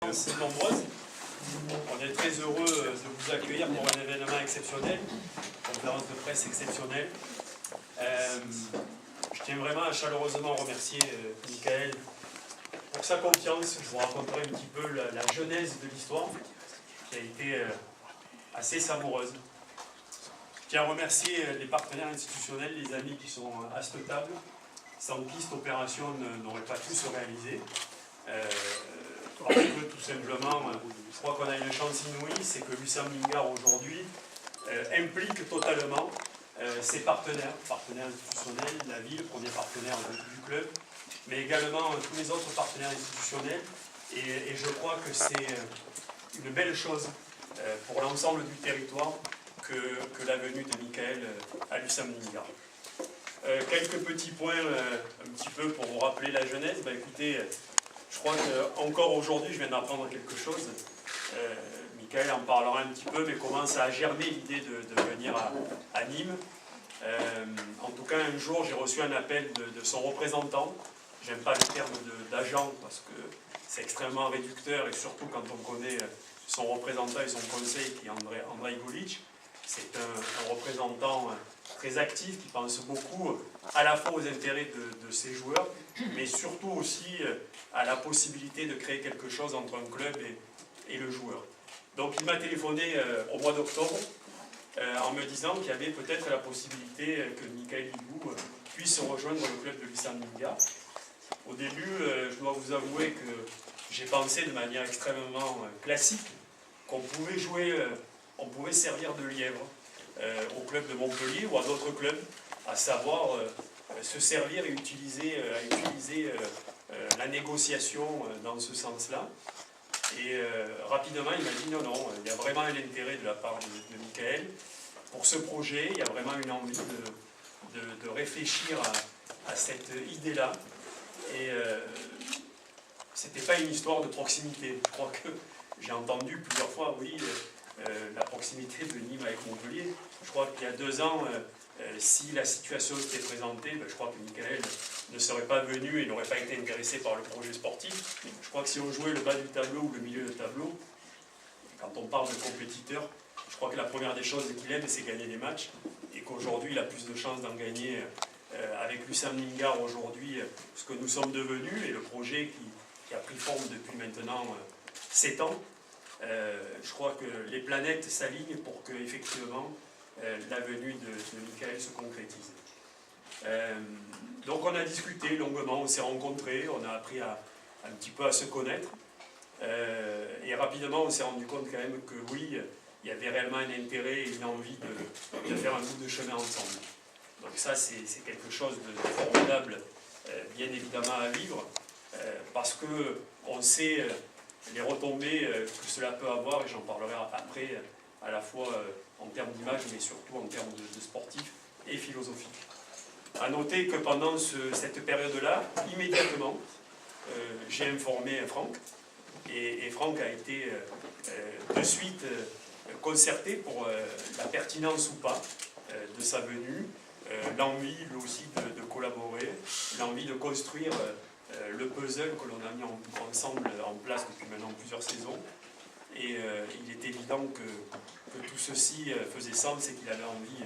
présence nombreuse. On est très heureux de vous accueillir pour un événement exceptionnel, une conférence de presse exceptionnelle. Je tiens vraiment à chaleureusement remercier Michael pour sa confiance. Je vous raconterai un petit peu la genèse de l'histoire, qui a été assez savoureuse. Je tiens à remercier les partenaires institutionnels, les amis qui sont à cette table, sans qui cette opération n'aurait pas pu se réaliser. Parce que tout simplement, je crois qu'on a une chance inouïe, c'est que l'USAM Lingard aujourd'hui implique totalement ses partenaires institutionnels, la ville, premier partenaire du club, mais également tous les autres partenaires institutionnels. Et je crois que c'est une belle chose pour l'ensemble du territoire que la venue de Michael à l'USAM Lingard. Quelques petits points un petit peu pour vous rappeler la genèse. Écoutez, je crois qu'encore aujourd'hui, je viens d'apprendre quelque chose. Michael en parlera un petit peu, mais commence à germer l'idée de venir à Nîmes. En tout cas, un jour, j'ai reçu un appel de son représentant. J'aime pas le terme d'agent parce que c'est extrêmement réducteur, et surtout quand on connaît son représentant et son conseil, qui est Andrei Gulic. C'est un représentant très actif, qui pense beaucoup à la fois aux intérêts de ses joueurs, mais surtout aussi à la possibilité de créer quelque chose entre un club et le joueur. Donc il m'a téléphoné au mois d'octobre en me disant qu'il y avait peut-être la possibilité que Michael Higou puisse rejoindre le club de l'USAM Lingard. Au début, je dois vous avouer que j'ai pensé de manière extrêmement classique qu'on pouvait jouer, on pouvait servir de lièvre au club de Montpellier ou à d'autres clubs, à savoir se servir et utiliser la négociation dans ce sens-là. Et rapidement, il m'a dit non, il y a vraiment un intérêt de la part de Michael pour ce projet, il y a vraiment une envie de réfléchir à cette idée-là. Et ce n'était pas une histoire de proximité. Je crois que j'ai entendu plusieurs fois, oui, la proximité de Nîmes avec Montpellier. Je crois qu'il y a 2 ans, si la situation s'était présentée, je crois que Michael ne serait pas venu et n'aurait pas été intéressé par le projet sportif. Je crois que si on jouait le bas du tableau ou le milieu du tableau, quand on parle de compétiteur, je crois que la première des choses qu'il aime, c'est gagner des matchs, et qu'aujourd'hui, il a plus de chances d'en gagner avec l'USAM Lingard aujourd'hui, ce que nous sommes devenus, et le projet qui a pris forme depuis maintenant 7 ans. Je crois que les planètes s'alignent pour que, effectivement, la venue de Michael se concrétise. Donc on a discuté longuement, on s'est rencontrés, on a appris un petit peu à se connaître, et rapidement on s'est rendu compte quand même que oui, il y avait réellement un intérêt et une envie de faire un bout de chemin ensemble. Donc ça c'est quelque chose de formidable, bien évidemment à vivre, parce qu'on sait les retombées que cela peut avoir, et j'en parlerai après, à la fois en termes d'image, mais surtout en termes de sportif et philosophique. À noter que pendant cette période-là, immédiatement, j'ai informé Franck, et Franck a été de suite concerté pour la pertinence ou pas de sa venue, l'envie lui aussi de collaborer, l'envie de construire le puzzle que l'on a mis ensemble en place depuis maintenant plusieurs saisons. Et il est évident que tout ceci faisait sens et qu'il avait envie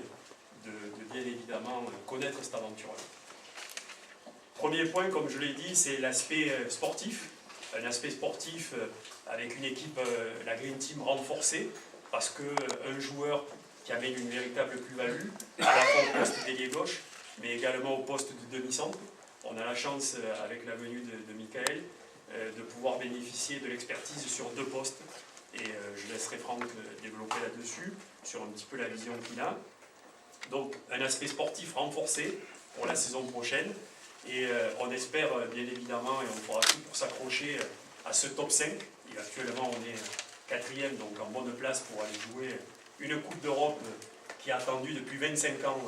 de bien évidemment connaître cette aventure-là. Premier point, comme je l'ai dit, c'est l'aspect sportif. Un aspect sportif avec une équipe, la Green Team, renforcée, parce qu'un joueur qui amène une véritable plus-value, à la fois au poste d'ailier gauche, mais également au poste de demi-centre. On a la chance, avec la venue de Michael, de pouvoir bénéficier de l'expertise sur 2 postes. Et je laisserai Franck développer là-dessus, sur un petit peu la vision qu'il a. Donc, un aspect sportif renforcé pour la saison prochaine. Et on espère, bien évidemment, et on fera tout pour s'accrocher à ce top 5. Et actuellement, on est 4e, donc en bonne place pour aller jouer une Coupe d'Europe qui est attendue depuis 25 ans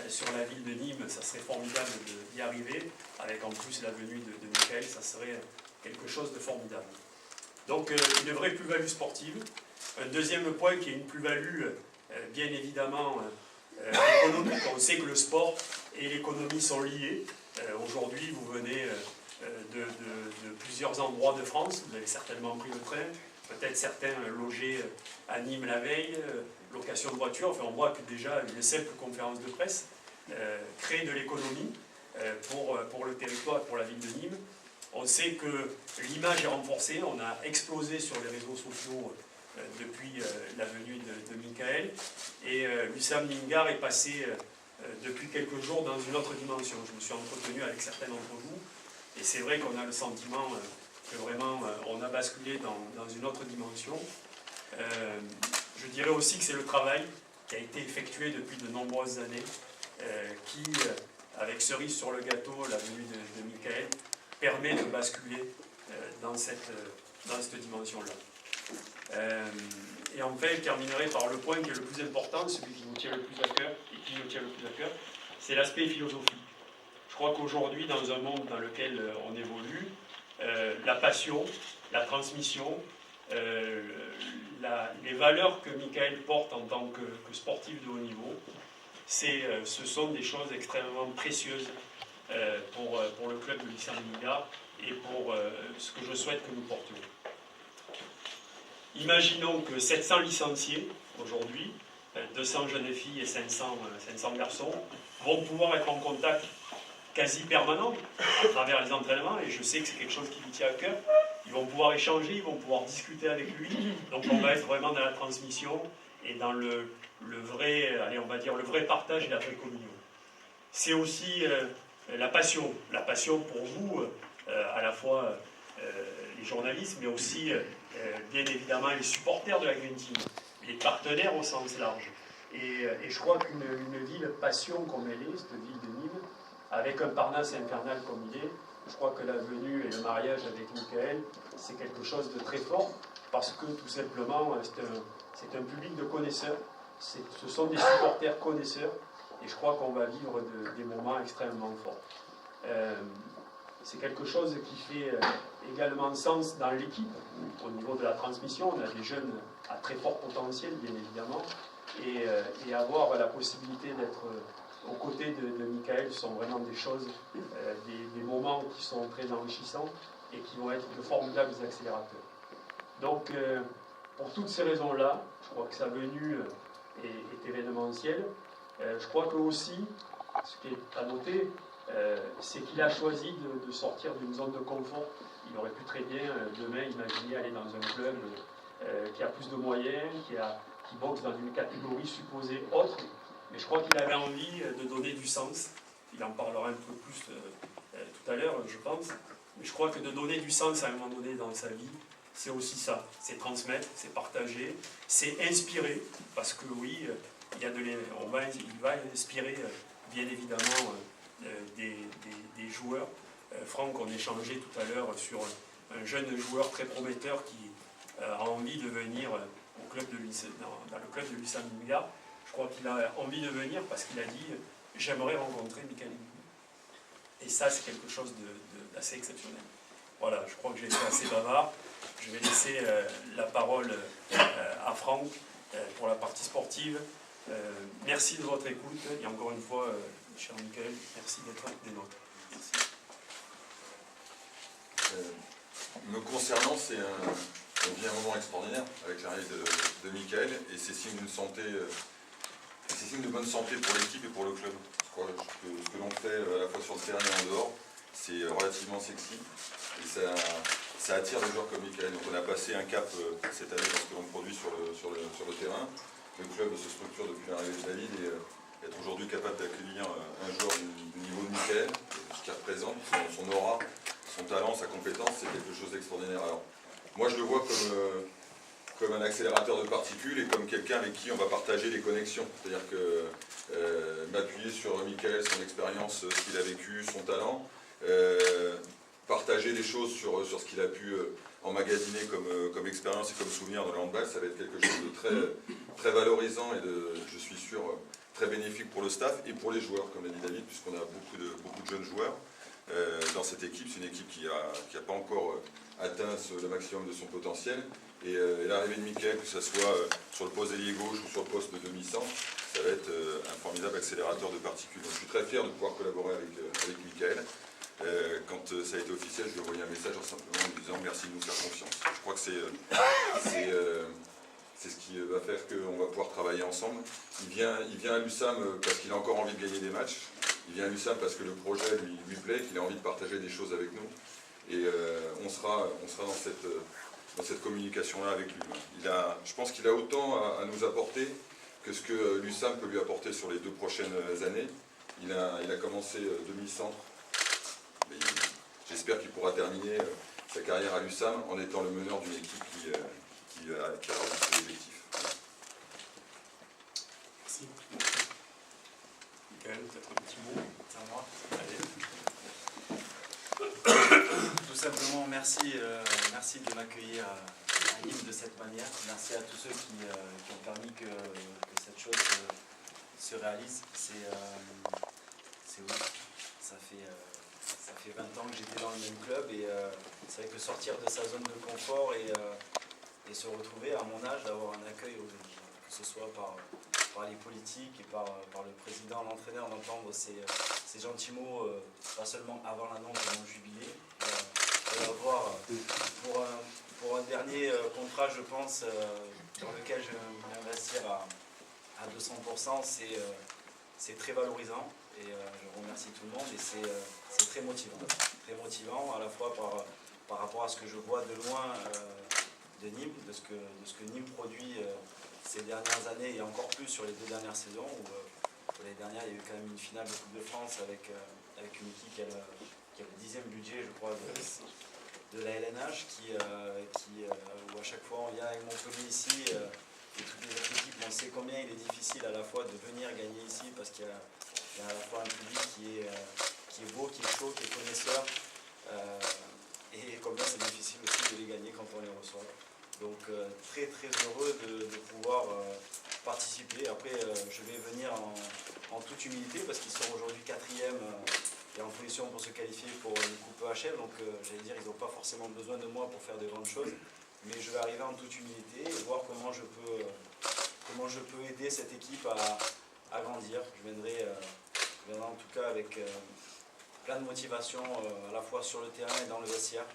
sur la ville de Nîmes. Ça serait formidable d'y arriver. Avec en plus la venue de Michael, ça serait quelque chose de formidable. Donc une vraie plus-value sportive. Un deuxième point qui est une plus-value bien évidemment économique. On sait que le sport et l'économie sont liés. Aujourd'hui, vous venez de plusieurs endroits de France. Vous avez certainement pris le train, peut-être certains logés à Nîmes la veille, location de voiture. Enfin, on voit que déjà une simple conférence de presse crée de l'économie pour le territoire, pour la ville de Nîmes. On sait que l'image est renforcée, on a explosé sur les réseaux sociaux depuis la venue de Michael, et l'USAM Nîmes-Gare est passé depuis quelques jours dans une autre dimension. Je me suis entretenu avec certains d'entre vous, et c'est vrai qu'on a le sentiment que vraiment on a basculé dans une autre dimension. Je dirais aussi que c'est le travail qui a été effectué depuis de nombreuses années, qui, avec cerise sur le gâteau, la venue de Michael, permet de basculer dans cette dimension-là. Et enfin, je terminerai par le point qui est le plus important, celui qui nous tient le plus à cœur, et qui nous tient le plus à cœur, c'est l'aspect philosophique. Je crois qu'aujourd'hui, dans un monde dans lequel on évolue, la passion, la transmission, les valeurs que Michael porte en tant que sportif de haut niveau, ce sont des choses extrêmement précieuses pour le club de l'USAM Nîmes-Gare et pour ce que je souhaite que nous portions. Imaginons que 700 licenciés aujourd'hui, 200 jeunes filles et 500 garçons, vont pouvoir être en contact quasi permanent à travers les entraînements, et je sais que c'est quelque chose qui lui tient à cœur. Ils vont pouvoir échanger, ils vont pouvoir discuter avec lui, donc on va être vraiment dans la transmission et dans le vrai, allez, on va dire le vrai partage et la vraie communion. C'est aussi la passion pour vous, à la fois les journalistes, mais aussi bien évidemment les supporters de la Green Team, les partenaires au sens large. Et je crois qu'une ville passion comme elle est, cette ville de Nîmes, avec un Parnasse infernal comme il est, je crois que la venue et le mariage avec Michael, c'est quelque chose de très fort, parce que tout simplement, c'est un public de connaisseurs, ce sont des supporters connaisseurs, et je crois qu'on va vivre des moments extrêmement forts. C'est quelque chose qui fait également sens dans l'équipe, au niveau de la transmission. On a des jeunes à très fort potentiel, bien évidemment, et avoir la possibilité d'être aux côtés de Michael, ce sont vraiment des choses, des moments qui sont très enrichissants et qui vont être de formidables accélérateurs. Donc, pour toutes ces raisons-là, je crois que sa venue est événementielle. Je crois que aussi, ce qui est à noter, c'est qu'il a choisi de sortir d'une zone de confort. Il aurait pu très bien demain imaginer aller dans un club qui a plus de moyens, qui boxe dans une catégorie supposée autre, mais je crois qu'il avait envie de donner du sens. Il en parlera un peu plus tout à l'heure, je pense. Mais je crois que de donner du sens à un moment donné dans sa vie, c'est aussi ça. C'est transmettre, c'est partager, c'est inspirer, parce que oui, il va inspirer bien évidemment des joueurs. Franck, on échangeait tout à l'heure sur un jeune joueur très prometteur qui a envie de venir au club dans le club de l'USAM Nîmes-Gare. Je crois qu'il a envie de venir parce qu'il a dit « j'aimerais rencontrer Michael Higuin ». Et ça, c'est quelque chose d'assez exceptionnel. Voilà, je crois que j'ai été assez bavard. Je vais laisser la parole à Franck pour la partie sportive. Merci de votre écoute et encore une fois, cher Michael, merci d'être des nôtres. Merci. Me concernant, c'est un moment extraordinaire avec l'arrivée de Michael, et c'est signe d'une santé, c'est signe de bonne santé pour l'équipe et pour le club. Je crois que ce que l'on fait à la fois sur le terrain et en dehors, c'est relativement sexy, et ça attire des joueurs comme Michael. Donc on a passé un cap cette année dans ce que l'on produit sur le terrain. Le club se structure depuis l'arrivée de David, et être aujourd'hui capable d'accueillir un joueur du niveau de Michael, ce qu'il représente, son aura, son talent, sa compétence, c'est quelque chose d'extraordinaire. Alors, moi je le vois comme un accélérateur de particules et comme quelqu'un avec qui on va partager les connexions. C'est-à-dire que m'appuyer sur Michael, son expérience, ce qu'il a vécu, son talent, partager des choses sur ce qu'il a pu emmagasiner comme expérience et comme souvenir dans le handball, ça va être quelque chose de très valorisant et je suis sûr, très bénéfique pour le staff et pour les joueurs, comme l'a dit David, puisqu'on a beaucoup de jeunes joueurs dans cette équipe. C'est une équipe qui n'a pas encore atteint le maximum de son potentiel. Et l'arrivée de Michael, que ce soit sur le poste d'ailier gauche ou sur le poste de demi-centre, ça va être un formidable accélérateur de particules. Donc je suis très fier de pouvoir collaborer avec Michael. Quand ça a été officiel, je lui ai envoyé un message simplement en lui disant merci de nous faire confiance. Je crois que c'est ce qui va faire qu'on va pouvoir travailler ensemble. Il vient à l'USAM parce qu'il a encore envie de gagner des matchs. Il vient à l'USAM parce que le projet lui plaît, qu'il a envie de partager des choses avec nous. Et on sera dans cette communication-là avec lui. Je pense qu'il a autant à nous apporter que ce que l'USAM peut lui apporter sur les 2 prochaines années. Il a commencé demi-centre. J'espère qu'il pourra terminer sa carrière à l'USAM en étant le meneur d'une équipe qui a ses objectifs. Merci. Michael, peut-être un petit mot. C'est à moi. Allez. Tout simplement, merci de m'accueillir à Nîmes de cette manière. Merci à tous ceux qui ont permis que cette chose se réalise. C'est ouf. Ça fait 20 ans que j'étais dans le même club et c'est vrai que sortir de sa zone de confort et se retrouver à mon âge, d'avoir un accueil, que ce soit par les politiques et par le président, l'entraîneur, d'entendre ces gentils mots, pas seulement avant l'annonce de mon jubilé. Avoir pour un dernier contrat, je pense, dans lequel je vais investir à 200%, c'est très valorisant et je remercie tout le monde et c'est très motivant. Très motivant à la fois par rapport à ce que je vois de loin de Nîmes, de ce que Nîmes produit ces dernières années et encore plus sur les 2 dernières saisons où l'année dernière il y a eu quand même une finale de Coupe de France avec une équipe qui a le 10e budget, je crois, de la LNH où à chaque fois on vient avec Montpellier ici et toutes les autres équipes, on sait combien il est difficile à la fois de venir gagner ici parce qu'il y a à la fois un public qui est beau, qui est chaud, qui est connaisseur et combien c'est difficile aussi de les gagner quand on les reçoit. Donc très très heureux de pouvoir participer. Après je vais venir en toute humilité parce qu'ils sont aujourd'hui 4e et en position pour se qualifier pour une coupe EHF, donc j'allais dire ils n'ont pas forcément besoin de moi pour faire de grandes choses, mais je vais arriver en toute humilité et voir comment je peux aider cette équipe à grandir. Je viendrai en tout cas avec plein de motivation à la fois sur le terrain et dans le vestiaire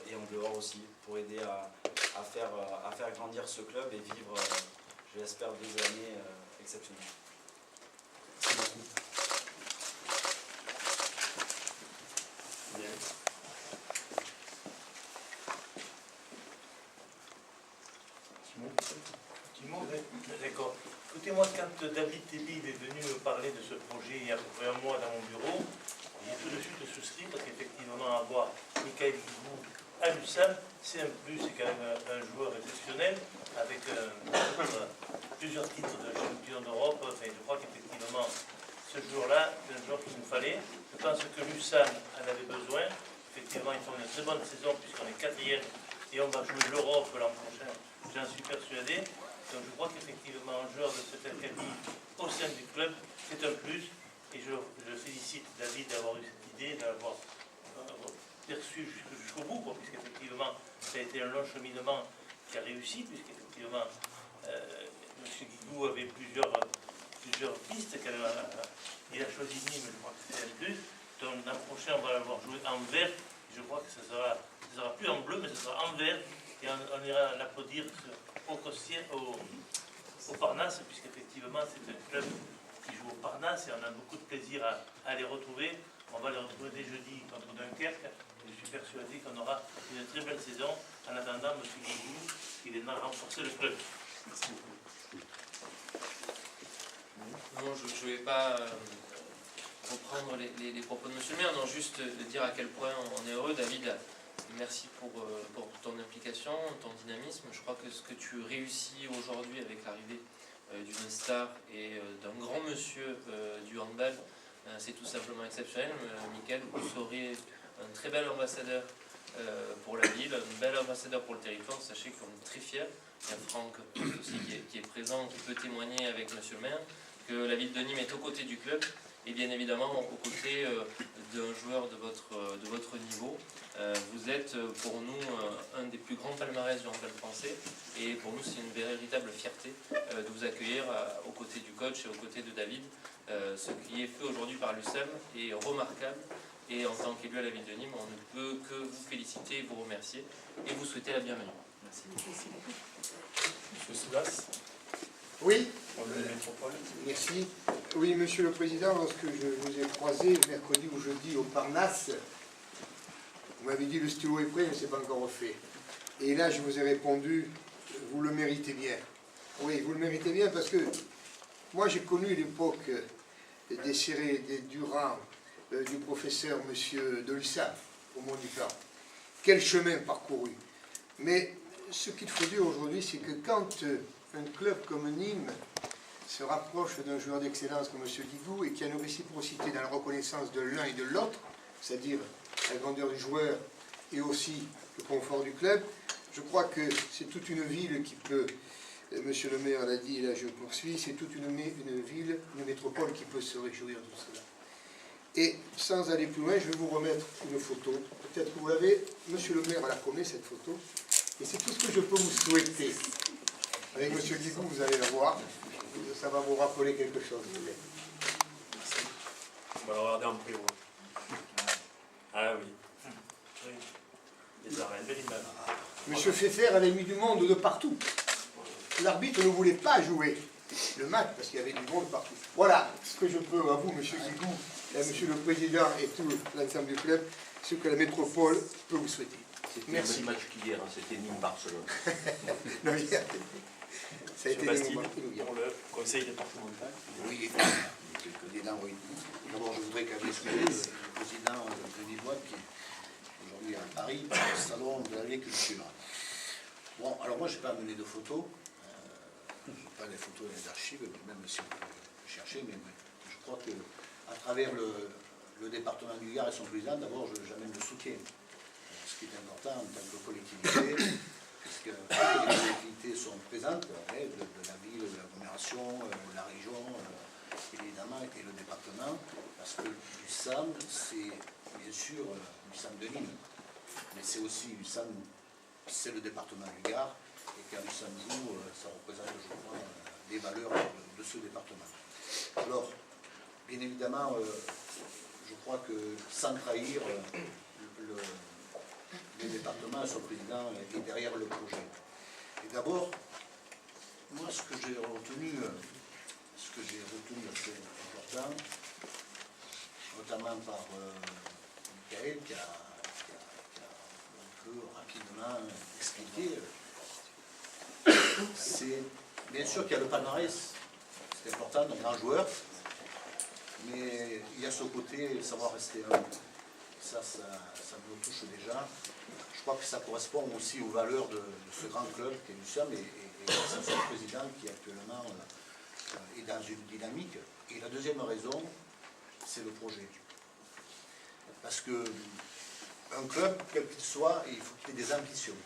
et en dehors aussi pour aider à faire grandir ce club et vivre, je l'espère, 2 années exceptionnelles. Merci beaucoup. Bien. Petit mot, d'accord. Écoutez, moi, quand David Tébide est venu me parler de ce projet il y a à peu près un mois dans mon bureau, j'ai tout de suite souscrit parce qu'effectivement, avoir Michael Guigou à l'USAM, c'est un plus, c'est quand même un joueur exceptionnel avec plusieurs titres de champion d'Europe. Enfin, je crois qu'effectivement, ce joueur-là, c'est un joueur qu'il nous fallait. Je pense que l'USAM en avait besoin. Effectivement, ils font une très bonne saison puisqu'on est 4e et on va jouer l'Europe l'an prochain. J'en suis persuadé. Donc je crois qu'effectivement, un joueur de cet acabit au sein du club, c'est un plus. Et je félicite David d'avoir eu cette idée, d'avoir perçu jusqu'au bout, puisqu'effectivement, ça a été un long cheminement qui a réussi, puisqu'effectivement, M. Guigou avait plusieurs pistes. Il a choisi Nîmes, je crois que c'est un plus. Donc l'an prochain, on va l'avoir joué en vert. Je crois que ça sera plus en bleu, mais ça sera en vert. Et on ira l'applaudir au Parnasse, puisqu'effectivement, c'est un club qui joue au Parnasse et on a beaucoup de plaisir à les retrouver. On va les retrouver dès jeudi contre Dunkerque. Et je suis persuadé qu'on aura une très belle saison. En attendant, M. Guigou, il est là renforcer le club. Merci beaucoup. Non, je ne vais pas reprendre les propos de M. le maire, non, juste dire à quel point on est heureux. David, merci pour ton implication, ton dynamisme. Je crois que ce que tu réussis aujourd'hui avec l'arrivée d'une star et d'un grand monsieur du handball, c'est tout simplement exceptionnel. Michael, vous serez un très bel ambassadeur pour la ville, un bel ambassadeur pour le territoire. Sachez qu'on est très fiers. Il y a Franck aussi qui est présent, qui peut témoigner avec monsieur le maire, que la ville de Nîmes est aux côtés du club et bien évidemment aux côtés d'un joueur de votre niveau. Vous êtes pour nous un des plus grands palmarès du handball français et pour nous c'est une véritable fierté de vous accueillir aux côtés du coach et aux côtés de David. Ce qui est fait aujourd'hui par l'USAM est remarquable Et en tant qu'élu à la ville de Nîmes, on ne peut que vous féliciter et vous remercier et vous souhaiter la bienvenue. Merci. Monsieur Soulas, Oui, pour le métropole. merci. Oui, Monsieur le Président, lorsque je vous ai croisé mercredi ou jeudi au Parnasse, vous m'avez dit le stylo est prêt, mais ce n'est pas encore fait. Et là, je vous ai répondu, vous le méritez bien. Oui, vous le méritez bien parce que moi, j'ai connu l'époque des Séré, des Durand, du professeur Monsieur de Lussat, au Mont du Camp. Quel chemin parcouru. Mais ce qu'il faut dire aujourd'hui, c'est que quand un club comme Nîmes se rapproche d'un joueur d'excellence comme M. Guigou et qu'il y a une réciprocité dans la reconnaissance de l'un et de l'autre, c'est-à-dire la grandeur du joueur et aussi le confort du club, je crois que c'est toute une ville qui peut, monsieur le maire l'a dit, et là je poursuis, c'est toute une ville, une métropole qui peut se réjouir de cela. Et sans aller plus loin, je vais vous remettre une photo. Peut-être que vous l'avez, monsieur le maire la connaît cette photo. Et c'est tout ce que je peux vous souhaiter. Avec monsieur Guigou, vous allez la voir. Ça va vous rappeler quelque chose. On va le regarder en pré. Ah oui. Les arènes, belle image. Monsieur Pfeffer avait mis du monde de partout. L'arbitre ne voulait pas jouer le match parce qu'il y avait du monde partout. Voilà ce que je peux à vous, monsieur Guigou, et à monsieur le président et tout l'ensemble du club, ce que la métropole peut vous souhaiter. C'était Merci. le même match qu'hier, hein, c'était Nîmes-Barcelone. Non, hier, ça a été Bastille, des moments inoubliables. pour le conseil départemental. Oui, Monsieur le Président, oui. D'abord, je voudrais quand même excuser le président Denis Bois qui est aujourd'hui à Paris, au salon de l'agriculture. Bon, alors moi, je n'ai pas amené de photos. Je n'ai pas les photos et les archives, même si on peut chercher, mais je crois qu'à travers le département du Gard et son président, d'abord, j'amène le soutien. Ce qui est important en tant que collectivité, puisque toutes les collectivités sont présentes, de la ville, de l'agglomération, de la région, évidemment, et le département, parce que l'USAM, c'est bien sûr l'USAM de Nîmes, mais c'est aussi l'USAM, c'est le département du Gard, et quand l'USAM joue, ça représente, je crois, les valeurs de ce département. Alors, bien évidemment, je crois que sans trahir le département et son président est derrière le projet. Et d'abord, moi, ce que j'ai retenu assez important, notamment par Michael, qui a un peu rapidement expliqué, c'est bien sûr qu'il y a le palmarès, c'est important, d'un grand joueur, mais il y a ce côté savoir rester humble. Ça me touche déjà. Je crois que ça correspond aussi aux valeurs de ce grand club qui est l'USAM et c'est son président qui actuellement est dans une dynamique. Et la deuxième raison, c'est le projet. Parce que un club, quel qu'il soit, il faut qu'il ait des ambitions.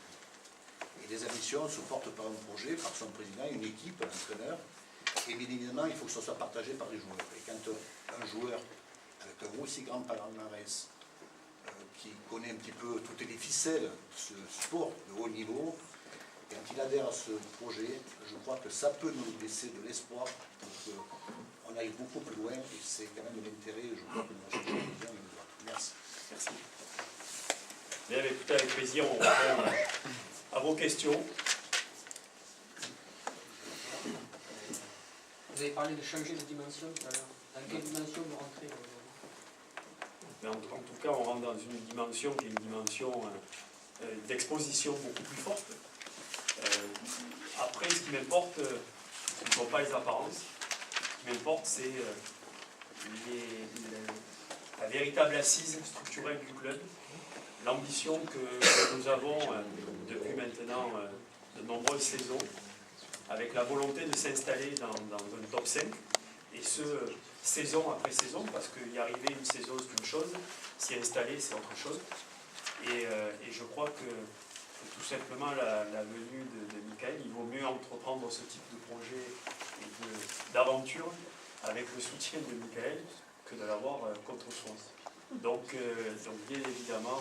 Et les ambitions se portent par un projet, par son président, une équipe, un entraîneur. Et bien évidemment, il faut que ça soit partagé par les joueurs. Et quand un joueur avec un aussi grand palmarès, qui connaît un petit peu toutes les ficelles de ce sport de haut niveau, quand il adhère à ce projet, je crois que ça peut nous laisser de l'espoir pour qu'on aille beaucoup plus loin, et c'est quand même l'intérêt, je crois, que nous recherchons les uns et les autres. Merci. Merci. Bien, écoutez, avec plaisir, on répond à vos questions. Vous avez parlé de changer de dimension tout à l'heure. Dans quelle dimension vous rentrez aujourd'hui? Mais en tout cas, on rentre dans une dimension qui est une dimension d'exposition beaucoup plus forte. Après, ce qui m'importe, ce ne sont pas les apparences. Ce qui m'importe, c'est la véritable assise structurelle du club, l'ambition que nous avons depuis maintenant de nombreuses saisons, avec la volonté de s'installer dans un top 5, et ce, saison après saison, parce qu'y arriver une saison c'est une chose, s'y installer c'est autre chose. Et je crois que tout simplement la venue de Michael, il vaut mieux entreprendre ce type de projet et d'aventure avec le soutien de Michael que de l'avoir contre soi. Donc bien évidemment,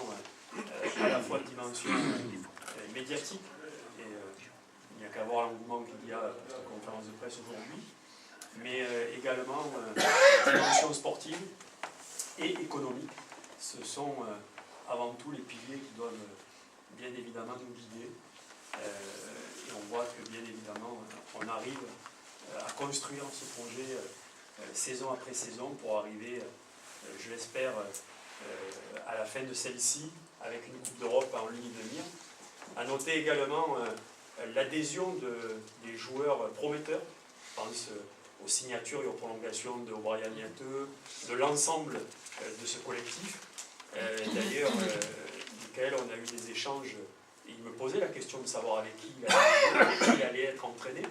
à la fois de dimension médiatique, et il n'y a qu'à voir l'engouement qu'il y a pour cette conférence de presse aujourd'hui, mais également dimension sportive et économique. ce sont avant tout les piliers qui doivent bien évidemment nous guider. Et on voit que bien évidemment on arrive à construire ce projet saison après saison pour arriver, je l'espère, à la fin de celle-ci avec une Coupe d'Europe en ligne de mire. À noter également l'adhésion des joueurs prometteurs. Je pense aux signatures et aux prolongations de O'Brien Niateux, de l'ensemble de ce collectif. D'ailleurs, Michael, on a eu des échanges et il me posait la question de savoir avec qui il allait être entraîné.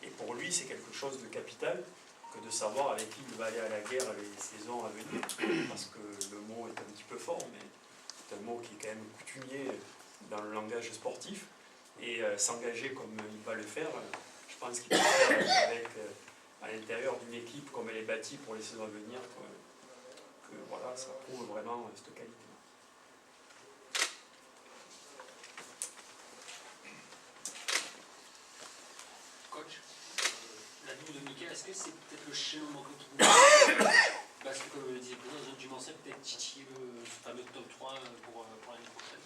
Et pour lui, c'est quelque chose de capital que de savoir avec qui il va aller à la guerre les saisons à venir. Parce que le mot est un petit peu fort, mais c'est un mot qui est quand même coutumier dans le langage sportif. Et s'engager comme il va le faire, je pense qu'il peut le faire avec, à l'intérieur d'une équipe comme elle est bâtie pour les saisons à venir, que voilà, ça prouve vraiment cette qualité. Coach, la vie de Michael, est-ce que c'est peut-être le schéma que parce que comme le disait le président, du Mancel, peut-être titiller ce fameux top 3 pour l'année prochaine?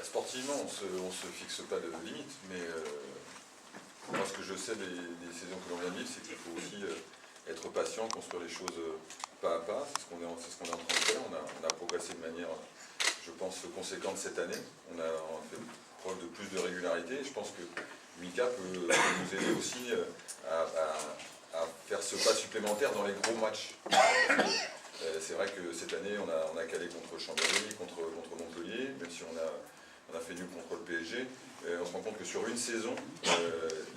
Sportivement, on se fixe pas de limite, mais moi ce que je sais des saisons que l'on vient de vivre, c'est qu'il faut aussi être patient, construire les choses pas à pas. C'est ce qu'on est en train de faire. On a progressé de manière, je pense, conséquente cette année. On a fait preuve de plus de régularité. Je pense que Mika peut nous aider aussi à faire ce pas supplémentaire dans les gros matchs. C'est vrai que cette année, on a calé contre Chambéry, contre Montpellier, même si on a fait nul contre le PSG. On se rend compte que sur une saison,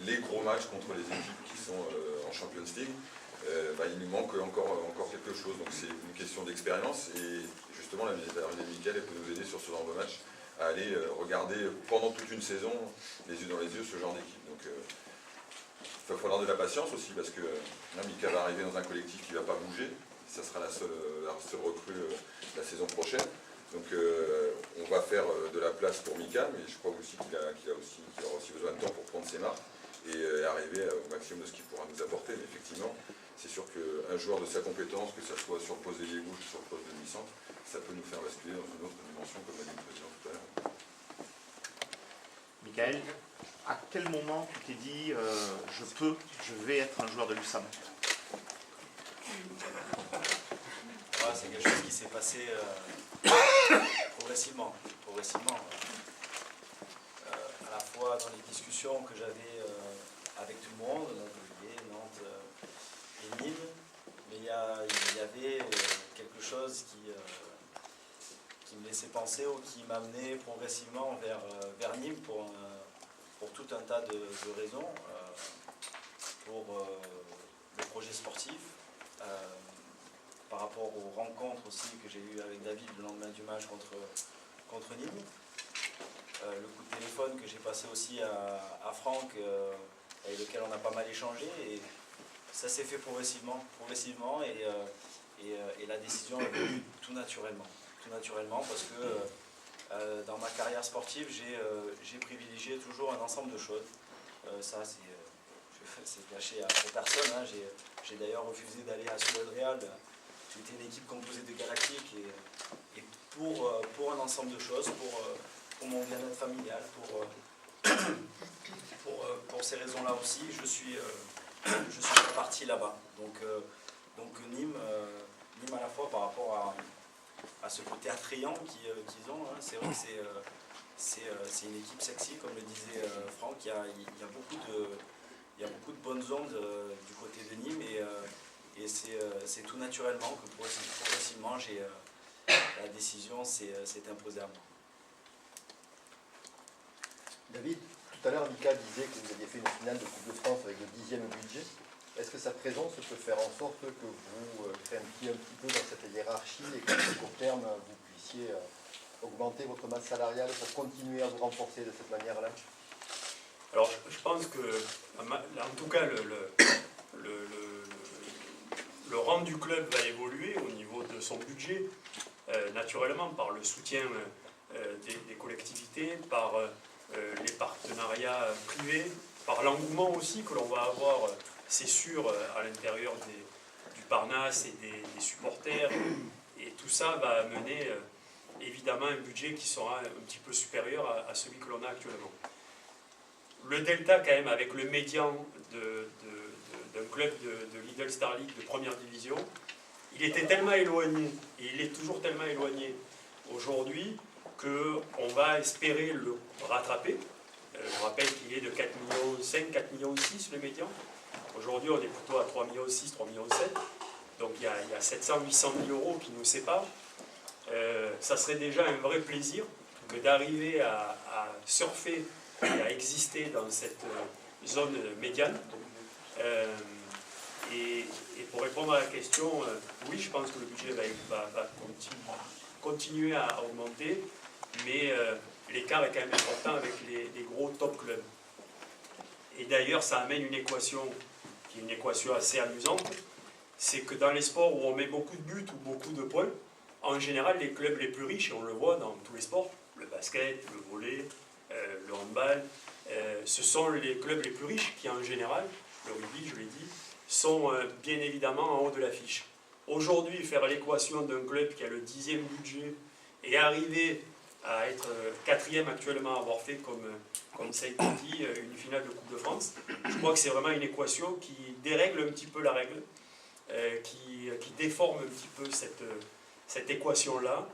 les gros matchs contre les équipes qui sont en Champions League, il nous manque encore quelque chose. Donc c'est une question d'expérience et justement la visite de Michael peut nous aider sur ce genre de match à aller regarder pendant toute une saison, les yeux dans les yeux, ce genre d'équipe. Donc il va falloir de la patience aussi parce que Mika va arriver dans un collectif qui ne va pas bouger. Ça sera la seule recrue la saison prochaine. Donc on va faire de la place pour Mika, mais je crois aussi qu'il aura aussi besoin de temps pour prendre ses marques et arriver au maximum de ce qu'il pourra nous apporter. Mais effectivement, c'est sûr qu'un joueur de sa compétence, que ce soit sur le poste d'ailier gauche ou sur le poste de demi-centre, ça peut nous faire basculer dans une autre dimension, comme l'a dit le président tout à l'heure. Michael, à quel moment tu t'es dit je vais être un joueur de l'USAM? C'est quelque chose qui s'est passé progressivement. À la fois dans les discussions que j'avais avec tout le monde, Montpellier, Nantes et Nîmes, mais il y avait quelque chose qui me laissait penser ou qui m'amenait progressivement vers Nîmes pour tout un tas de raisons, pour le projet sportif, par rapport aux rencontres aussi que j'ai eues avec David le lendemain du match contre Nîmes. Le coup de téléphone que j'ai passé aussi à Franck, avec lequel on a pas mal échangé, et ça s'est fait progressivement et la décision est venue tout naturellement parce que dans ma carrière sportive, j'ai privilégié toujours un ensemble de choses. Ça, c'est caché à personne. Hein. J'ai d'ailleurs refusé d'aller à Ciudad Real. C'était une équipe composée de Galactiques et pour un ensemble de choses, pour mon bien-être familial, pour ces raisons-là aussi, je suis parti là-bas. Donc Nîmes à la fois par rapport à ce côté attrayant qu'ils ont, hein, c'est vrai que c'est une équipe sexy, comme le disait Franck. Il y a beaucoup de bonnes ondes du côté de Nîmes et c'est tout naturellement que progressivement la décision s'est imposée à moi. David, tout à l'heure Mika disait que vous aviez fait une finale de Coupe de France avec le 10e budget. Est-ce que sa présence peut faire en sorte que vous grimpiez un petit peu dans cette hiérarchie et qu'à court terme vous puissiez augmenter votre masse salariale pour continuer à vous renforcer de cette manière-là? Alors je pense que, en tout cas, le rang du club va évoluer au niveau de son budget, naturellement par le soutien des collectivités, par les partenariats privés, par l'engouement aussi que l'on va avoir, c'est sûr, à l'intérieur du Parnasse et des supporters, et tout ça va amener évidemment un budget qui sera un petit peu supérieur à celui que l'on a actuellement. Le delta quand même avec le médian d'un club de Lidl Star League de première division, il était tellement éloigné, et il est toujours tellement éloigné aujourd'hui, qu'on va espérer le rattraper. Je rappelle qu'il est de 4,5 millions, 4,6 millions le médian. Aujourd'hui, on est plutôt à 3,6 millions, 3,7 millions. Donc il y a 700 800 000 euros qui nous séparent. Ça serait déjà un vrai plaisir que d'arriver à surfer et à exister dans cette zone médiane. Et pour répondre à la question, oui, je pense que le budget va continuer à augmenter, mais l'écart est quand même important avec les gros top clubs. Et d'ailleurs, ça amène une équation qui est une équation assez amusante, c'est que dans les sports où on met beaucoup de buts ou beaucoup de points, en général, les clubs les plus riches, et on le voit dans tous les sports, le basket, le volley, le handball, ce sont les clubs les plus riches qui, en général, le rugby, je l'ai dit, sont bien évidemment en haut de l'affiche. Aujourd'hui, faire l'équation d'un club qui a le 10e budget et arriver à être 4e actuellement, avoir fait, comme ça a été dit, une finale de Coupe de France, je crois que c'est vraiment une équation qui dérègle un petit peu la règle, qui déforme un petit peu cette équation-là.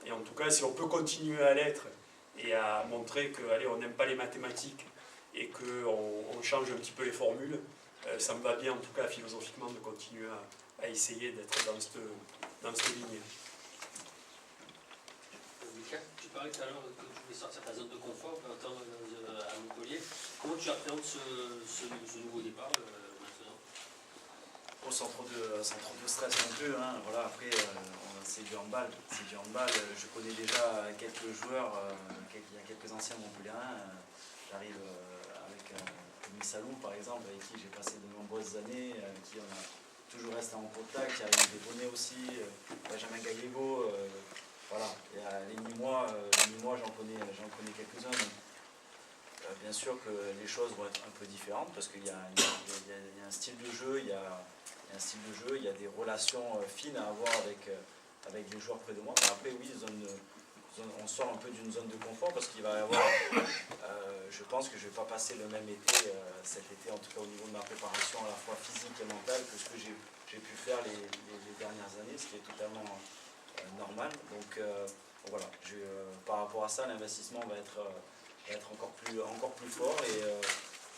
Et en tout cas, si on peut continuer à l'être et à montrer que, allez, on n'aime pas les mathématiques et qu'on change un petit peu les formules, ça me va bien, en tout cas, philosophiquement, de continuer à essayer d'être dans cette lignée. Tu parlais tout à l'heure que tu voulais sortir de ta zone de confort à Montpellier. Comment tu appréhendes ce nouveau départ maintenant? Bon, sans trop de stress non plus. Hein. Voilà, après, c'est du handball. Je connais déjà quelques joueurs, il y a quelques anciens Montpelliérains. J'arrive avec Louis Salou, par exemple, avec qui j'ai passé de nombreuses années, avec qui on a toujours resté en contact. Il y a des Bonnet aussi, Benjamin Gallego. Voilà, et les Nîmois, j'en connais quelques-uns. Bien sûr que les choses vont être un peu différentes parce qu'il y a un style de jeu, il y a des relations fines à avoir avec les joueurs près de moi. Mais après, oui, on sort un peu d'une zone de confort parce qu'il va y avoir, je pense que je ne vais pas passer le même été, cet été, en tout cas au niveau de ma préparation à la fois physique et mentale, que ce que j'ai pu faire les dernières années, ce qui est totalement normal. Donc voilà, par rapport à ça, l'investissement va être encore plus fort et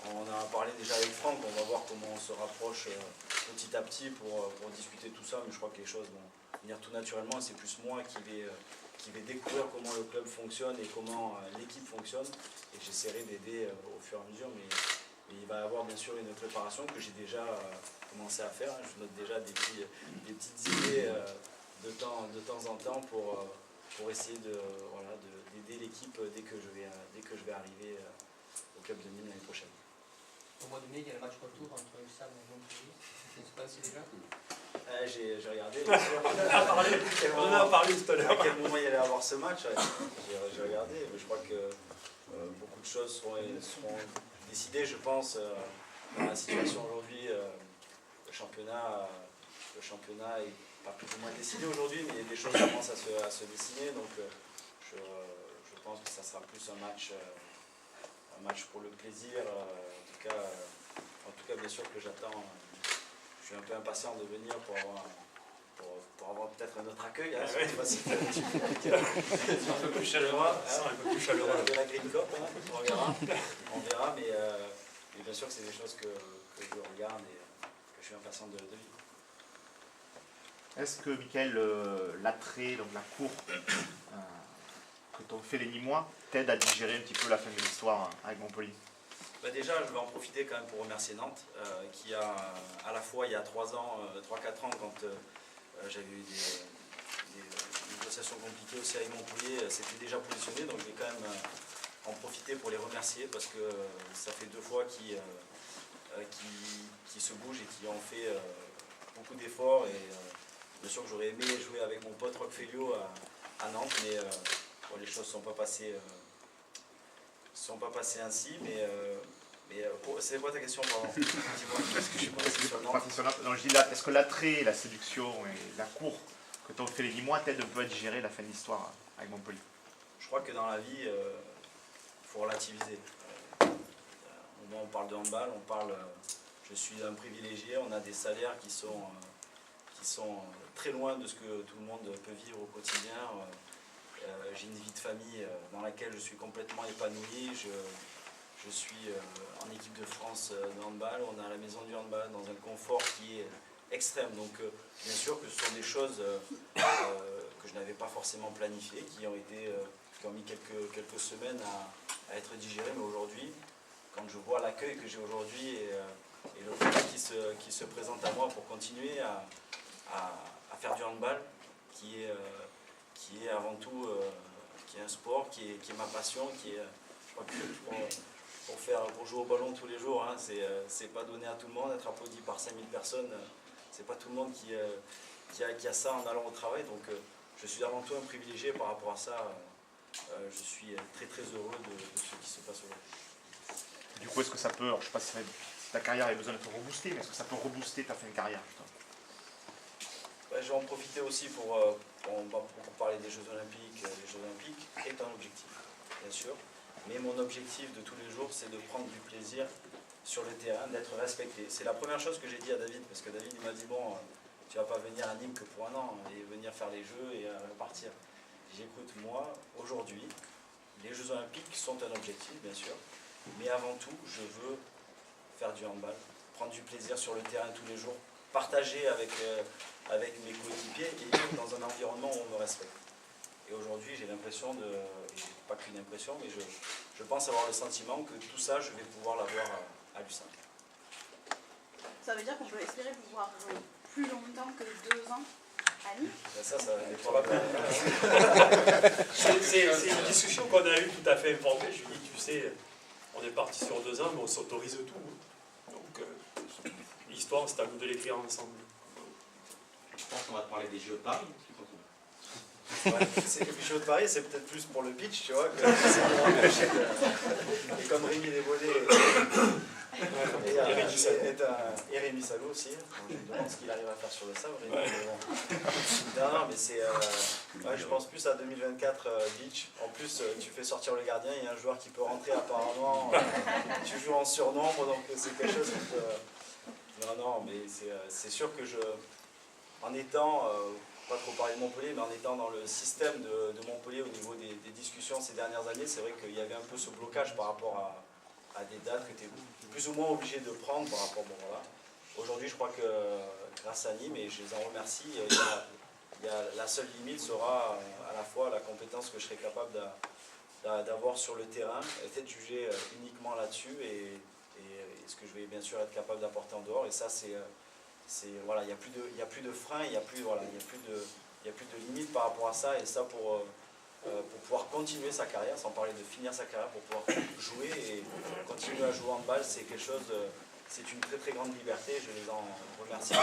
on a parlé déjà avec Franck, on va voir comment on se rapproche petit à petit pour discuter tout ça, mais je crois que les choses vont venir tout naturellement et c'est plus moi qui vais découvrir comment le club fonctionne et comment l'équipe fonctionne et j'essaierai d'aider au fur et à mesure, mais il va y avoir bien sûr une préparation que j'ai déjà commencé à faire. Je note déjà des petites idées de temps en temps pour essayer d'aider l'équipe dès que je vais arriver au club de Nîmes l'année prochaine. Au mois de mai, il y a le match retour entre USAM et Montpellier. Ça se passe déjà? J'ai regardé, bien sûr. On en a parlé tout à l'heure. À quel moment il y allait avoir ce match? J'ai regardé, mais je crois que beaucoup de choses seront décidées, je pense, dans la situation aujourd'hui. Le championnat est pas plus ou moins décidé aujourd'hui, mais des choses commencent à se dessiner, donc je pense que ça sera plus un match pour le plaisir. En tout cas, bien sûr que j'attends. Je suis un peu impatient de venir pour avoir peut-être un autre accueil. Hein, cette fois-ci, un peu plus chaleureux. De la Green Cup, hein, on verra, mais bien sûr que c'est des choses que je regarde et que je suis impatient de vivre. Est-ce que, Michael, l'attrait, donc la cour que t'ont fait les Nîmois t'aide à digérer un petit peu la fin de l'histoire avec Montpellier? Déjà, je vais en profiter quand même pour remercier Nantes, qui a, à la fois il y a 3-4 ans, quand j'avais eu des négociations compliquées aussi avec Montpellier, s'était déjà positionné, donc je vais quand même en profiter pour les remercier, parce que ça fait 2 fois qu'ils se bougent et qui ont fait beaucoup d'efforts, et bien sûr que j'aurais aimé jouer avec mon pote Roch Félio à Nantes, mais les choses ne sont pas passées ainsi, mais c'est quoi ta question, pardon? Dis-moi, parce que je suis pas resté sur Nantes. Non, je dis là, est-ce que l'attrait, la séduction et la cour que t'ont fait les Nîmois t'aide un peu à digérer la fin de l'histoire avec Montpellier? Je crois que dans la vie, il faut relativiser. On parle de handball, je suis un privilégié, on a des salaires qui sont très loin de ce que tout le monde peut vivre au quotidien. J'ai une vie de famille dans laquelle je suis complètement épanoui. Je suis en équipe de France de handball, on a la maison du handball dans un confort qui est extrême. Donc bien sûr que ce sont des choses que je n'avais pas forcément planifiées, qui ont mis quelques semaines à être digérées, mais aujourd'hui, quand je vois l'accueil que j'ai aujourd'hui et le projet qui se présente à moi pour continuer à faire du handball, qui est avant tout qui est un sport, qui est ma passion, je crois que pour jouer au ballon tous les jours, hein, c'est pas donné à tout le monde, être applaudi par 5000 personnes, c'est pas tout le monde qui a ça en allant au travail, donc je suis avant tout un privilégié par rapport à ça. Je suis très très heureux de ce qui se passe aujourd'hui. Du coup, est-ce que ça peut, alors, je ne sais pas si ta carrière a besoin d'être reboostée, mais est-ce que ça peut rebooster ta fin de carrière? Je vais en profiter aussi pour parler des Jeux Olympiques. Les Jeux Olympiques est un objectif, bien sûr, mais mon objectif de tous les jours, c'est de prendre du plaisir sur le terrain, d'être respecté. C'est la première chose que j'ai dit à David, parce que David il m'a dit, bon, tu ne vas pas venir à Nîmes que pour un an, et venir faire les Jeux et partir. J'écoute, moi, aujourd'hui, les Jeux Olympiques sont un objectif, bien sûr, mais avant tout, je veux faire du handball, prendre du plaisir sur le terrain tous les jours, partager avec mes coéquipiers et vivre dans un environnement où on me respecte. Et aujourd'hui, j'ai l'impression pas qu'une impression, mais je pense avoir le sentiment que tout ça, je vais pouvoir l'avoir à Lucin. Ça veut dire qu'on peut espérer pouvoir jouer plus longtemps que 2 ans à Nîmes? Ça dépend la peine. C'est une discussion qu'on a eue tout à fait informée. Je lui ai dit, tu sais, on est parti sur 2 ans, mais on s'autorise tout. Donc, l'histoire, c'est à nous de l'écrire ensemble. Je pense qu'on va te parler des Jeux de Paris. C'est les Jeux de Paris, c'est peut-être plus pour le pitch, tu vois. Et comme Rémi Desvolets et Rémi Salou aussi, je me demande ce qu'il arrive à faire sur le sabre. Non, mais c'est. Je pense plus à 2024 beach. En plus, tu fais sortir le gardien, il y a un joueur qui peut rentrer apparemment. Tu joues en surnombre, donc c'est quelque chose qui peut. Non, mais c'est sûr que en étant. Pas trop parler de Montpellier, mais en étant dans le système de Montpellier au niveau des discussions ces dernières années, c'est vrai qu'il y avait un peu ce blocage par rapport à des dates que tu es plus ou moins obligé de prendre par rapport à voilà. Aujourd'hui, je crois que grâce à Nîmes, et je les en remercie, la seule limite sera à la fois la compétence que je serai capable d'avoir sur le terrain, être jugé uniquement là-dessus, et ce que je vais bien sûr être capable d'apporter en dehors. Et ça, voilà, il n'y a plus de frein, il n'y a plus de limite par rapport à ça, et ça pour pouvoir continuer sa carrière, sans parler de finir sa carrière, pour pouvoir jouer et continuer à jouer en handball, c'est quelque chose, c'est une très très grande liberté, je les en remercie.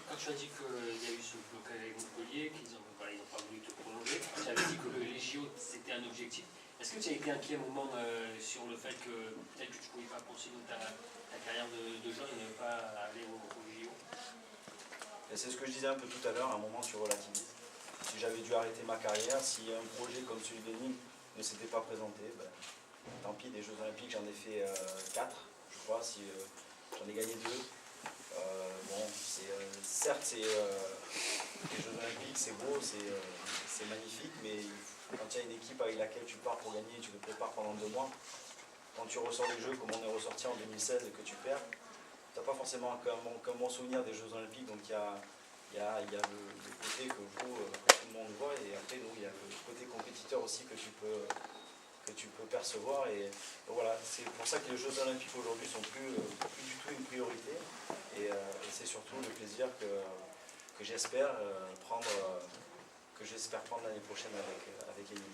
Quand tu as dit qu'il y a eu ce blocage avec Montpellier, qu'ils n'ont pas voulu te prolonger, tu avais dit que les JO c'était un objectif. Est-ce que tu as été inquiet un moment sur le fait que peut-être que tu ne pouvais pas poursuivre ta carrière de jeune et ne pas aller au JO? C'est ce que je disais un peu tout à l'heure, à un moment tu relativises. Si j'avais dû arrêter ma carrière, si un projet comme celui de Nîmes ne s'était pas présenté, tant pis, des Jeux Olympiques j'en ai fait 4, je crois, si j'en ai gagné 2. Certes, les Jeux Olympiques c'est beau, c'est magnifique, mais quand il y a une équipe avec laquelle tu pars pour gagner, tu te prépares pendant 2 mois, quand tu ressors les Jeux comme on est ressorti en 2016 et que tu perds, tu n'as pas forcément qu'un bon souvenir des Jeux Olympiques, donc il y a le côté que tout le monde voit, et après il y a le côté compétiteur aussi que tu peux percevoir, et voilà, c'est pour ça que les Jeux Olympiques aujourd'hui sont plus du tout une priorité, et c'est surtout le plaisir que j'espère prendre l'année prochaine avec Émilie.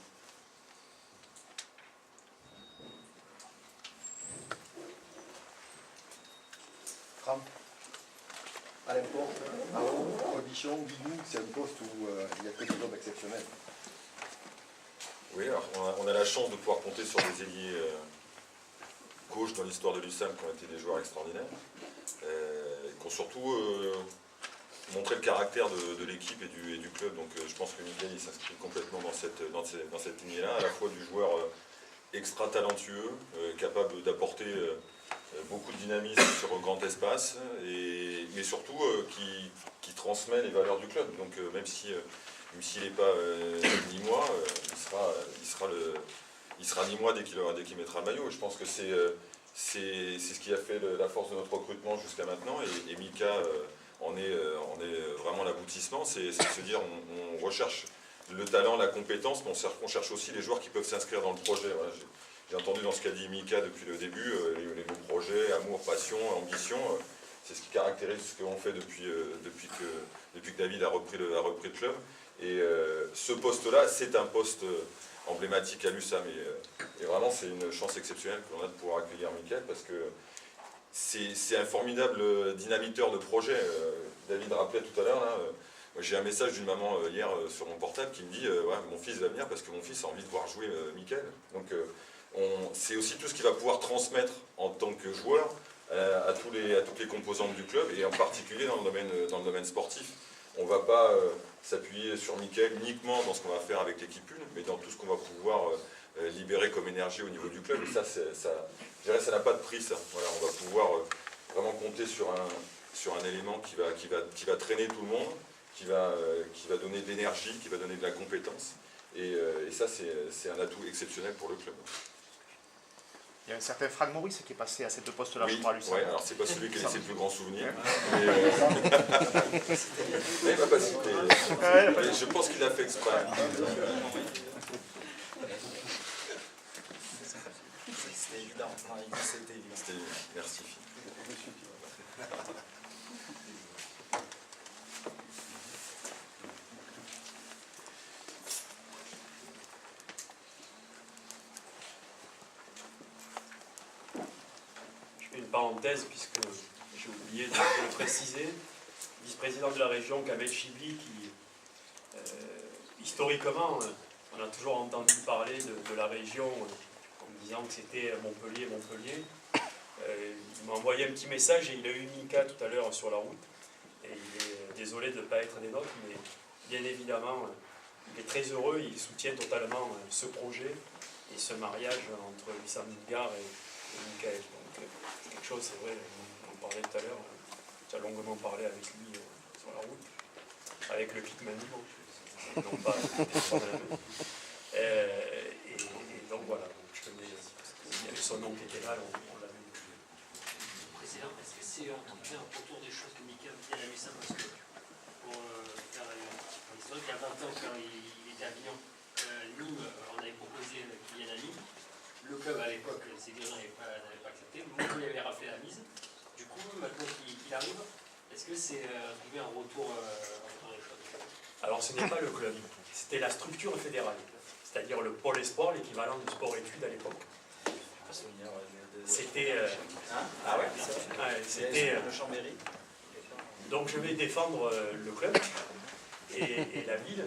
Ram, Alain Porte, AO, Audition, Bignou, c'est un poste où il n'y a que des hommes exceptionnels. Oui, alors on a la chance de pouvoir compter sur des ailiers gauche dans l'histoire de l'USAM qui ont été des joueurs extraordinaires, qui ont surtout montrer le caractère de l'équipe et du club. Donc je pense que Mickaël il s'inscrit complètement dans cette lignée-là, à la fois du joueur extra talentueux, capable d'apporter beaucoup de dynamisme sur un grand espace, mais surtout qui transmet les valeurs du club. Donc même s'il n'est pas nîmois, il sera nîmois dès qu'il mettra le maillot. Et je pense que c'est ce qui a fait la force de notre recrutement jusqu'à maintenant, et Mika on est vraiment l'aboutissement. C'est de se dire on recherche le talent, la compétence, mais on cherche aussi les joueurs qui peuvent s'inscrire dans le projet. Voilà, j'ai entendu dans ce qu'a dit Mika depuis le début, les beaux projets, amour, passion, ambition, c'est ce qui caractérise ce qu'on fait depuis que David a repris le club. Et ce poste-là, c'est un poste emblématique à l'USAM. Et vraiment, c'est une chance exceptionnelle que l'on a de pouvoir accueillir Mickaël, parce que c'est un formidable dynamiteur de projet. David rappelait tout à l'heure, j'ai un message d'une maman hier sur mon portable qui me dit ouais, mon fils va venir parce que mon fils a envie de voir jouer Mickaël. Donc c'est aussi tout ce qu'il va pouvoir transmettre en tant que joueur à toutes les composantes du club, et en particulier dans le domaine sportif. On ne va pas s'appuyer sur Mickaël uniquement dans ce qu'on va faire avec l'équipe 1, mais dans tout ce qu'on va pouvoir libérer comme énergie au niveau du club. Et ça, je dirais, ça n'a pas de prix, ça. Voilà, on va pouvoir vraiment compter sur un élément qui va traîner tout le monde, qui va donner de l'énergie, qui va donner de la compétence. Et ça, c'est un atout exceptionnel pour le club. Il y a un certain Franck Maurice qui est passé à ces deux postes-là, oui, je crois, à l'USAM. Oui, alors c'est pas celui qui a laissé le plus grand souvenir. Mais, il m'a pas cité. Mais je pense qu'il l'a fait exprès. C'était évident. C'était évident. Merci. Parenthèse, puisque j'ai oublié de le préciser, vice-président de la région Kamel Chibli, qui historiquement, on a toujours entendu parler de la région en disant que c'était Montpellier. Il m'a envoyé un petit message et il a eu Mika tout à l'heure sur la route, et il est désolé de ne pas être des nôtres, mais bien évidemment il est très heureux, il soutient totalement ce projet et ce mariage entre Wissam N'Dogar et Mickaël. C'est quelque chose, c'est vrai, on en parlait tout à l'heure, tu as longuement parlé avec lui sur la route, avec le Kikmani, non pas et donc voilà, il y avait son nom qui était là, on l'a vu. Président, est-ce que c'est en tout cas un retour des choses que Mickaël vient à l'USAM, parce que pour faire un historique, il y a 20 ans quand il était à Avignon, Nîmes, on avait proposé qu'il vienne à Nîmes. Le club à l'époque, ses dirigeants n'avaient pas accepté. Montpellier avait raflé la mise. Du coup, maintenant qu'il arrive, est-ce que c'est trouver un retour des choses? Alors ce n'est pas le club, c'était la structure fédérale, c'est-à-dire le pôle sport, l'équivalent du sport-études à l'époque. C'était... Ah ouais, c'était... le Chambéry. Donc je vais défendre le club et la ville.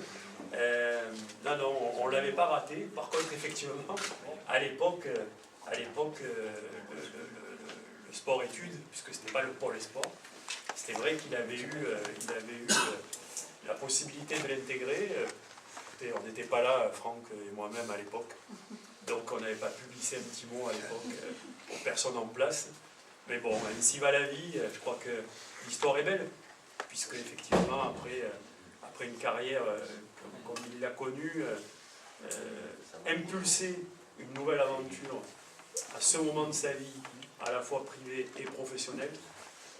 Non, on ne l'avait pas raté. Par contre, effectivement, à l'époque, le sport-études, puisque ce n'était pas le pôle sport, c'était vrai qu'il avait eu la possibilité de l'intégrer. Écoutez, on n'était pas là, Franck et moi-même, à l'époque. Donc on n'avait pas pu glisser un petit mot à l'époque pour personne en place. Mais bon, ainsi va la vie. Je crois que l'histoire est belle, puisque effectivement, après une carrière comme il l'a connue, impulser une nouvelle aventure à ce moment de sa vie, à la fois privée et professionnelle,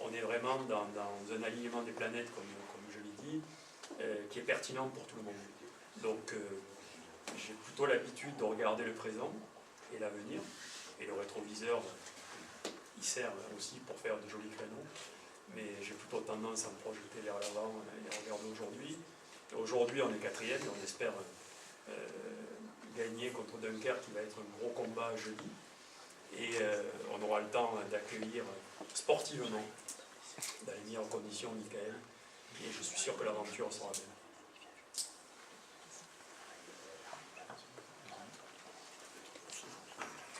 on est vraiment dans un alignement des planètes, comme je l'ai dit, qui est pertinent pour tout le monde. Donc j'ai plutôt l'habitude de regarder le présent et l'avenir, et le rétroviseur, il sert aussi pour faire de jolis créneaux, mais j'ai plutôt tendance à me projeter vers l'avant et à regarder aujourd'hui. Aujourd'hui, on est 4e et on espère gagner contre Dunkerque, qui va être un gros combat jeudi. Et on aura le temps d'accueillir sportivement, dans les meilleures conditions, Mickaël. Et je suis sûr que l'aventure sera belle.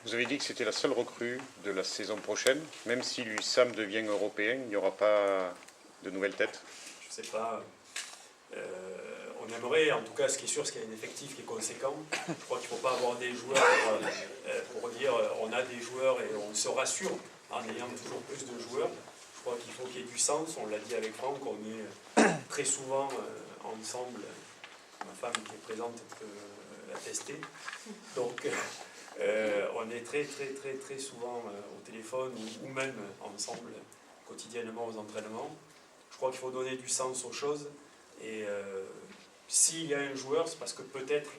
Vous avez dit que c'était la seule recrue de la saison prochaine. Même si l'USAM devient européen, il n'y aura pas de nouvelles têtes? sais pas. On aimerait, en tout cas, ce qui est sûr, c'est qu'il y a un effectif qui est conséquent. Je crois qu'il ne faut pas avoir des joueurs pour dire on a des joueurs et on se rassure en ayant toujours plus de joueurs. Je crois qu'il faut qu'il y ait du sens. On l'a dit avec Franck, on est très souvent ensemble. Ma femme qui est présente peut l'attester. Donc, on est très souvent au téléphone ou même ensemble quotidiennement aux entraînements. Je crois qu'il faut donner du sens aux choses. Et s'il y a un joueur, c'est parce que peut-être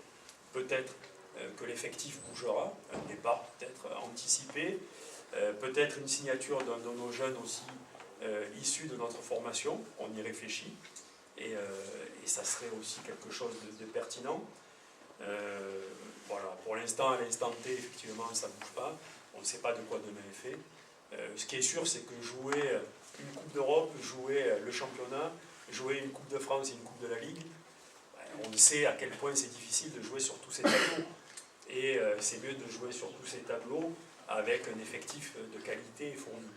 que l'effectif bougera, un départ peut-être anticipé, peut-être une signature d'un de nos jeunes aussi issus de notre formation, on y réfléchit, et ça serait aussi quelque chose de pertinent. Voilà, pour l'instant, à l'instant T, effectivement, ça ne bouge pas, on ne sait pas de quoi demain est fait. Ce qui est sûr, c'est que jouer une Coupe d'Europe, jouer le championnat, jouer une Coupe de France et une Coupe de la Ligue, on sait à quel point c'est difficile de jouer sur tous ces tableaux. Et c'est mieux de jouer sur tous ces tableaux avec un effectif de qualité fourni.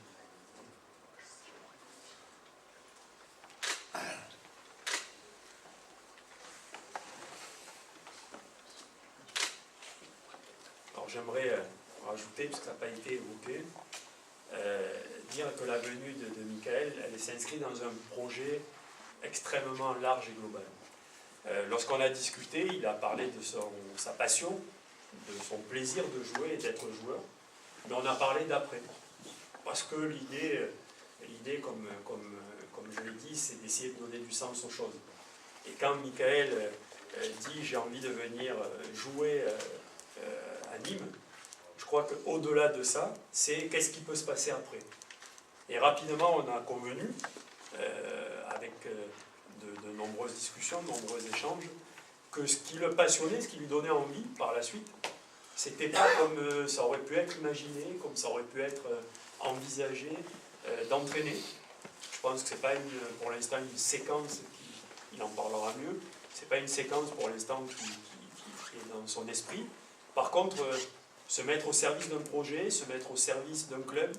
Alors j'aimerais rajouter, parce que ça n'a pas été évoqué, dire que la venue de Michael, elle s'inscrit dans un projet extrêmement large et global. Lorsqu'on a discuté, il a parlé de sa passion, de son plaisir de jouer et d'être joueur, mais on a parlé d'après. Parce que l'idée comme je l'ai dit, c'est d'essayer de donner du sens aux choses. Et quand Michael dit « j'ai envie de venir jouer à Nîmes », je crois qu'au-delà de ça, c'est qu'est-ce qui peut se passer après. Et rapidement, on a convenu, avec de nombreuses discussions, de nombreux échanges, que ce qui le passionnait, ce qui lui donnait envie par la suite, c'était pas comme ça aurait pu être imaginé, comme ça aurait pu être envisagé d'entraîner. Je pense que c'est pas pour l'instant une séquence, il en parlera mieux, c'est pas une séquence pour l'instant qui est dans son esprit. Par contre, se mettre au service d'un projet, se mettre au service d'un club,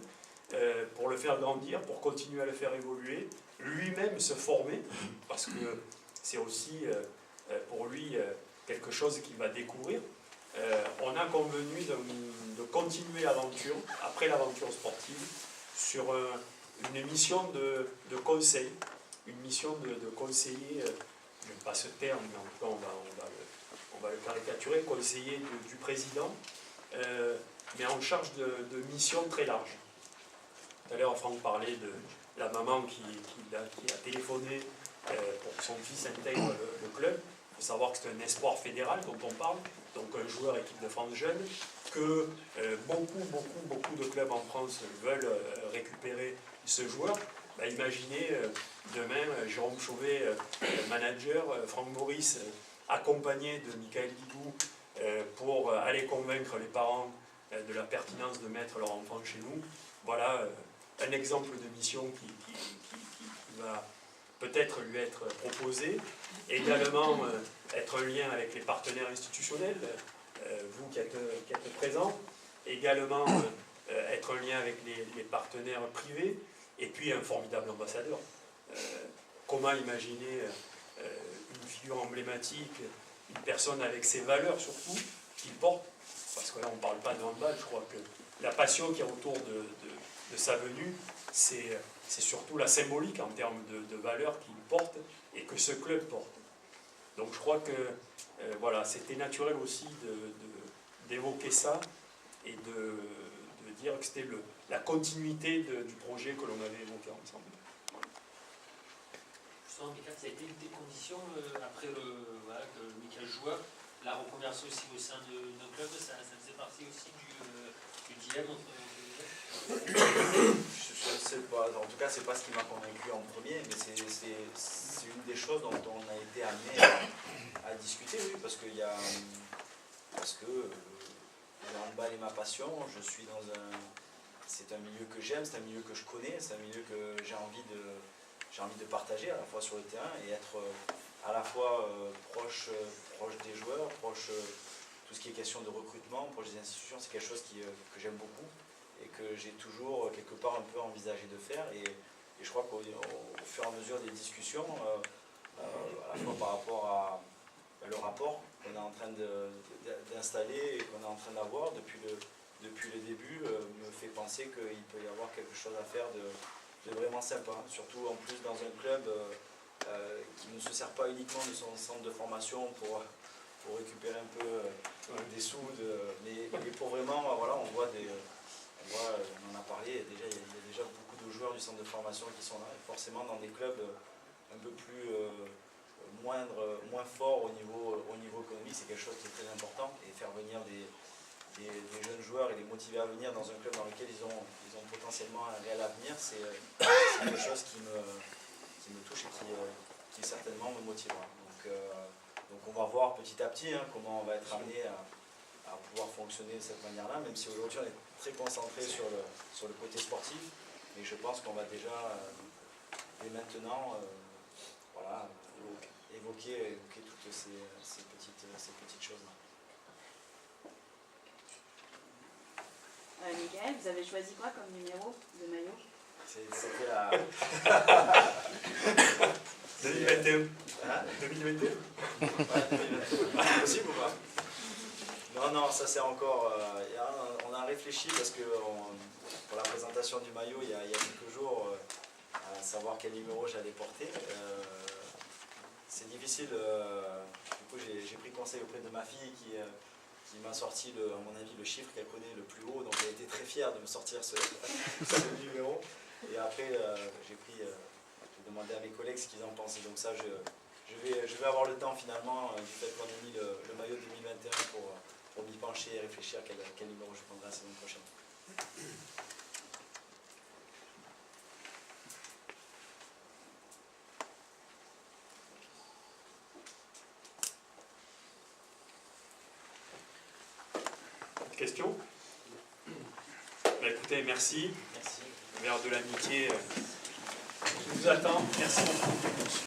pour le faire grandir, pour continuer à le faire évoluer, lui-même se former, parce que c'est aussi pour lui quelque chose qu'il va découvrir. On a convenu de continuer l'aventure, après l'aventure sportive, sur une mission de conseil, une mission de conseiller, je n'aime pas ce terme, mais en tout cas on va le caricaturer, conseiller du président, mais en charge de missions très larges. Tout à l'heure, Franck parlait de la maman qui a téléphoné pour que son fils intègre le club. Il faut savoir que c'est un espoir fédéral dont on parle, donc un joueur équipe de France jeune, que beaucoup de clubs en France veulent récupérer ce joueur. Bah, imaginez demain Jérôme Chauvet, manager, Franck Maurice, accompagné de Michael Guigou pour aller convaincre les parents de la pertinence de mettre leur enfant chez nous. Voilà un exemple de mission qui va peut-être lui être proposé. Également être en lien avec les partenaires institutionnels, vous qui êtes présents. Également être en lien avec les partenaires privés. Et puis un formidable ambassadeur. Comment imaginer une figure emblématique, une personne avec ses valeurs surtout, qu'il porte, parce que là on ne parle pas de handball, je crois que la passion qu'il y a autour de sa venue, c'est surtout la symbolique en termes de valeurs qu'il porte et que ce club porte. Donc je crois que voilà, c'était naturel aussi d'évoquer ça et de dire que c'était la continuité du projet que l'on avait évoqué ensemble. Justement, Michael, ça a été une des conditions après que Michael joueur, la reconversion aussi au sein de nos clubs, ça faisait partie aussi du dilemme entre les deux. Je ne sais pas, en tout cas c'est pas ce qui m'a convaincu en premier, mais c'est une des choses dont on a été amené à discuter, oui, parce que le handball est ma passion, c'est un milieu que j'aime, c'est un milieu que je connais, c'est un milieu que j'ai envie de partager à la fois sur le terrain et être à la fois proche des joueurs, proche tout ce qui est question de recrutement, proche des institutions, c'est quelque chose que j'aime beaucoup et que j'ai toujours quelque part un peu envisagé de faire. Et Et je crois qu'au fur et à mesure des discussions, à la fois par rapport à le rapport qu'on est en train d'installer et qu'on est en train d'avoir depuis le début, me fait penser qu'il peut y avoir quelque chose à faire de vraiment sympa, surtout en plus dans un club qui ne se sert pas uniquement de son centre de formation pour récupérer un peu des sous, mais pour vraiment, voilà, on voit, on en a parlé, il y a déjà beaucoup de joueurs du centre de formation qui sont là, et forcément dans des clubs un peu plus moins forts au niveau économique, c'est quelque chose qui est très important, et faire venir des jeunes joueurs et les motiver à venir dans un club dans lequel ils ont potentiellement un réel avenir, c'est quelque chose qui me touche et qui certainement me motivera. Donc on va voir petit à petit comment on va être amené à pouvoir fonctionner de cette manière-là, même si aujourd'hui on est très concentré sur le côté sportif, mais je pense qu'on va déjà, dès maintenant, voilà, évoquer toutes ces petites choses-là. Michael, vous avez choisi quoi comme numéro de maillot? C'était la... 2021. Hein? 2021. Ouais, 2021. C'est possible ou pas? Non, ça c'est encore... on a réfléchi parce que pour la présentation du maillot, il y a quelques jours, à savoir quel numéro j'allais porter. C'est difficile. Du coup, j'ai pris conseil auprès de ma fille qui m'a sorti, à mon avis, le chiffre qu'elle connaît le plus haut. Donc elle était très fière de me sortir ce numéro. Et après, j'ai demandé à mes collègues ce qu'ils en pensaient. Donc ça, je vais avoir le temps finalement, du fait qu'on ait mis le maillot 2021 pour m'y pencher et réfléchir à quel numéro je prendrai la saison prochaine. Question? Écoutez, merci. Merci. Le verre de l'amitié, je vous attends. Merci beaucoup.